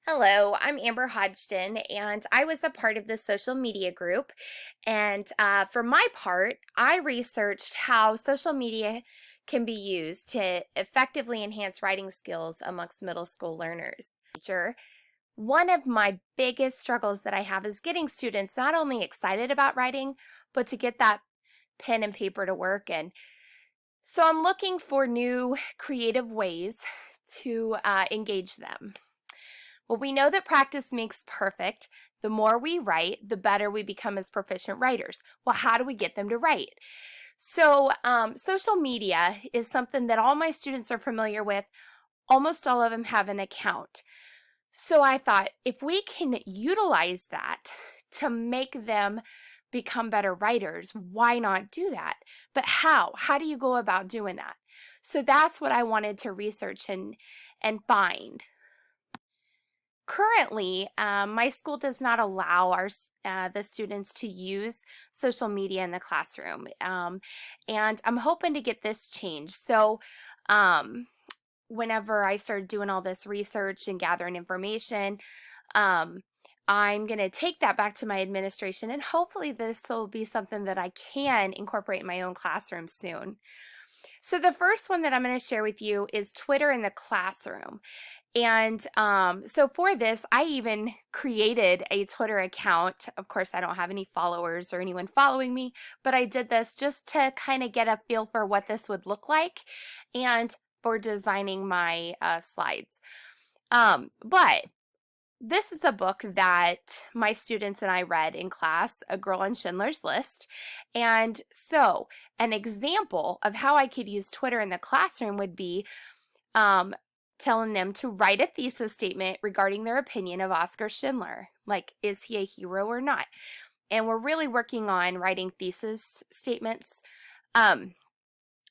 Hello, I'm Amber Hodgson, and I was a part of the social media group. And for my part, I researched how social media can be used to effectively enhance writing skills amongst middle school learners. One of my biggest struggles that I have is getting students not only excited about writing, but to get that pen and paper to work. And so I'm looking for new creative ways to engage them. Well, we know that practice makes perfect. The more we write, the better we become as proficient writers. Well, how do we get them to write? So, social media is something that all my students are familiar with. Almost all of them have an account. So I thought if we can utilize that to make them become better writers, why not do that? But how? How do you go about doing that? So that's what I wanted to research and find. Currently, my school does not allow the students to use social media in the classroom, and I'm hoping to get this changed. So, um, whenever I started doing all this research and gathering information, um, I'm going to take that back to my administration, and hopefully, this will be something that I can incorporate in my own classroom soon. So, the first one that I'm going to share with you is Twitter in the classroom. And so for this, I even created a Twitter account. Of course, I don't have any followers or anyone following me, but I did this just to kind of get a feel for what this would look like and for designing my slides. But this is a book that my students and I read in class, A Girl on Schindler's List. And so an example of how I could use Twitter in the classroom would be um, telling them to write a thesis statement regarding their opinion of Oskar Schindler. Like, is he a hero or not? And we're really working on writing thesis statements. Um,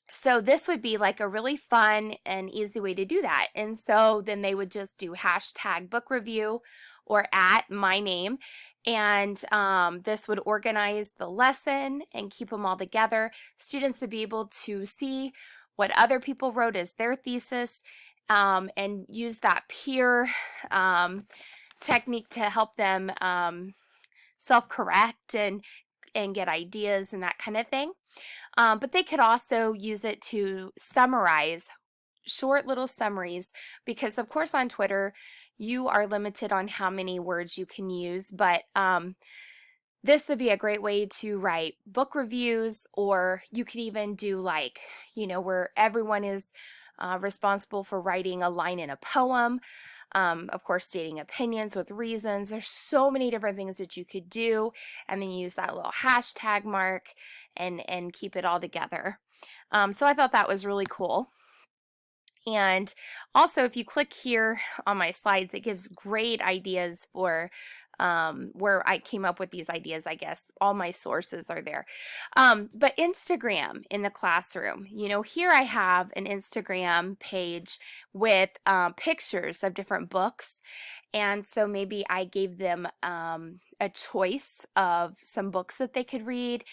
so this would be like a really fun and easy way to do that. And so then they would just do hashtag book review or at my name. And this would organize the lesson and keep them all together. Students would be able to see what other people wrote as their thesis and use that peer technique to help them self-correct and get ideas and that kind of thing. But they could also use it to summarize short little summaries because, of course, on Twitter, you are limited on how many words you can use, but this would be a great way to write book reviews, or you could even do like, where everyone is responsible for writing a line in a poem. Of course, stating opinions with reasons. There's so many different things that you could do, and then use that little hashtag mark and keep it all together. So I thought that was really cool. And also, if you click here on my slides, it gives great ideas for where I came up with these ideas, I guess. All my sources are there. But Instagram in the classroom, here I have an Instagram page with pictures of different books. And so maybe I gave them a choice of some books that they could read,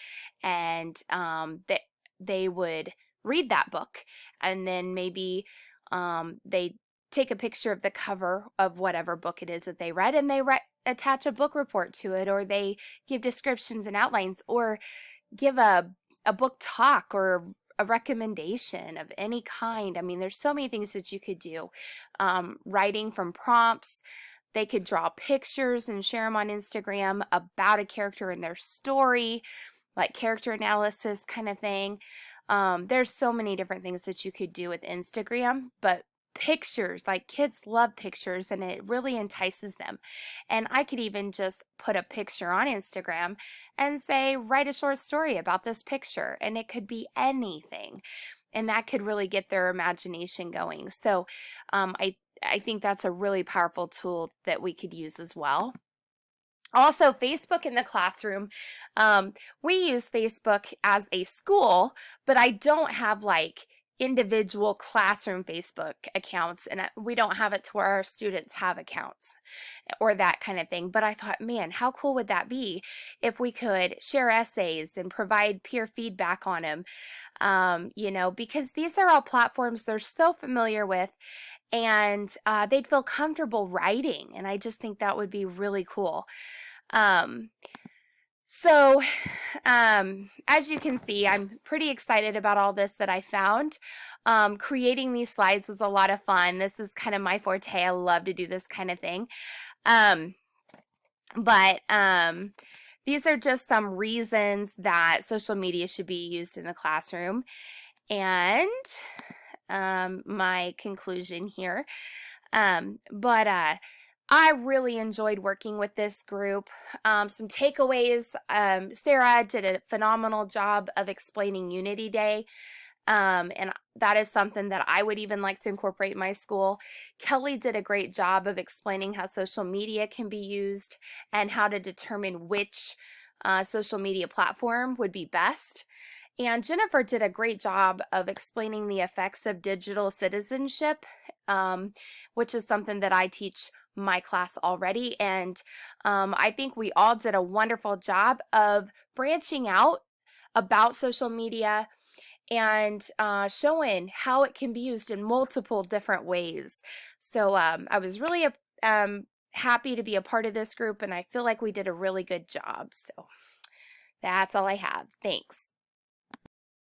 and that they would read that book. And then maybe they take a picture of the cover of whatever book it is that they read, and they attach a book report to it, or they give descriptions and outlines, or give a book talk or a recommendation of any kind. I mean, there's so many things that you could do. Writing from prompts. They could draw pictures and share them on Instagram about a character in their story, like character analysis kind of thing. There's so many different things that you could do with Instagram, but pictures, like kids love pictures and it really entices them. And I could even just put a picture on Instagram and say, write a short story about this picture, and it could be anything. And that could really get their imagination going. So I think that's a really powerful tool that we could use as well. Also, Facebook in the classroom. We use Facebook as a school, but I don't have like individual classroom Facebook accounts, and we don't have it to where our students have accounts or that kind of thing. But I thought, man, how cool would that be if we could share essays and provide peer feedback on them? Because these are all platforms they're so familiar with, and they'd feel comfortable writing. And I just think that would be really cool. Um, so, as you can see, I'm pretty excited about all this that I found. Creating these slides was a lot of fun. This is kind of my forte. I love to do this kind of thing. Um, but these are just some reasons that social media should be used in the classroom. And my conclusion here. But I really enjoyed working with this group. Some takeaways, Sarah did a phenomenal job of explaining Unity Day. And that is something that I would even like to incorporate in my school. Kelly did a great job of explaining how social media can be used and how to determine which social media platform would be best. And Jennifer did a great job of explaining the effects of digital citizenship, which is something that I teach my class already. And I think we all did a wonderful job of branching out about social media and showing how it can be used in multiple different ways. So I was really happy to be a part of this group, and I feel like we did a really good job. So that's all I have. Thanks.